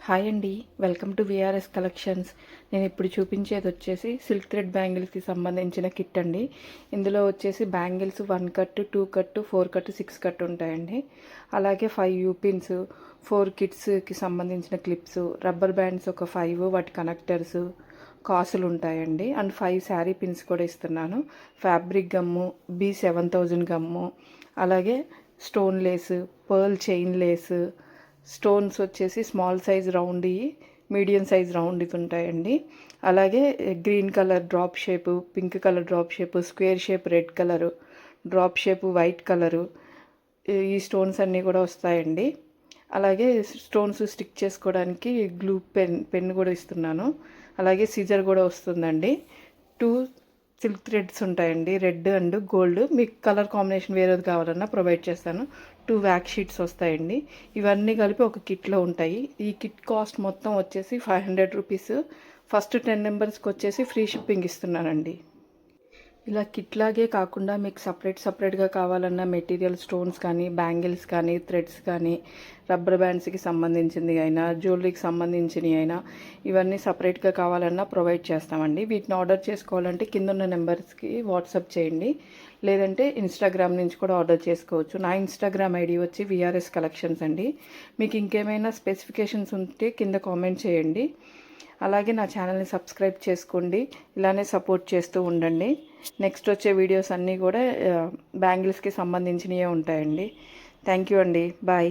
Hi అండి, welcome to VRS collections. నేను ఇప్పుడు చూపించేది వచ్చేసి సిల్క్ థ్రెడ్ బ్యాంగిల్స్కి సంబంధించిన కిట్ అండి. ఇందులో వచ్చేసి bangles 1 cut, 2 cut, 4 cut, 6 cut ఉంటాయండి. అలాగే 5 యూపిన్స్, 4 కిడ్స్కి సంబంధించిన క్లిప్స్, రబ్బర్ బ్యాండ్స్ ఒక 5, వాటి కనెక్టర్స్, కాసులు ఉంటాయండి. అండ్ 5 శారీ పిన్స్ కూడా ఇస్తున్నాను. ఫ్యాబ్రిక్ గమ్ము, B7000 గమ్ము, అలాగే stone lace, pearl chain lace, stones వచ్చేసి small size round, medium size round ఉంటాయండి. అలాగే green colour drop shape, pink colour drop shape, square shape red colour, drop shape white colour, ఈ stones అన్నీ కూడా వస్తాయండి. అలాగే stones stick చేసుకోవడానికి glue pen కూడా ఇస్తున్నాను. అలాగే సిజర్ కూడా వస్తుందండి. 2 సిల్క్ థ్రెడ్స్ ఉంటాయండి, రెడ్ అండ్ గోల్డ్. మీకు కలర్ కాంబినేషన్ వేరేది కావాలన్నా ప్రొవైడ్ చేస్తాను. 2 వ్యాక్ షీట్స్ వస్తాయండి. ఇవన్నీ కలిపి ఒక కిట్లో ఉంటాయి. ఈ కిట్ కాస్ట్ మొత్తం వచ్చేసి 500 రూపీస్. ఫస్ట్ 10 మెంబర్స్కి వచ్చేసి ఫ్రీ షిప్పింగ్ ఇస్తున్నానండి. ఇలా కిట్ లాగే కాకుండా మీకు సపరేట్గా కావాలన్న మెటీరియల్, స్టోన్స్ కానీ, బ్యాంగిల్స్ కానీ, థ్రెడ్స్ కానీ, రబ్బర్ బ్యాండ్స్కి సంబంధించింది అయినా, జ్యువెలరీకి సంబంధించినవి అయినా, ఇవన్నీ సపరేట్గా కావాలన్నా ప్రొవైడ్ చేస్తామండి. వీటిని ఆర్డర్ చేసుకోవాలంటే కింద ఉన్న నెంబర్స్కి వాట్సాప్ చేయండి, లేదంటే ఇన్స్టాగ్రామ్ నుంచి కూడా ఆర్డర్ చేసుకోవచ్చు. నా ఇన్స్టాగ్రామ్ ఐడి వచ్చి విఆర్ఎస్ కలెక్షన్స్ అండి. మీకు ఇంకేమైనా స్పెసిఫికేషన్స్ ఉంటే కింద కామెంట్ చేయండి. అలాగే నా ఛానల్ని సబ్స్క్రైబ్ చేసుకోండి. ఇలానే సపోర్ట్ చేస్తూ ఉండండి. నెక్స్ట్ వచ్చే వీడియోస్ అన్నీ కూడా బ్యాంగిల్స్కి సంబంధించినవే ఉంటాయండి. థ్యాంక్ యూ అండి. బాయ్.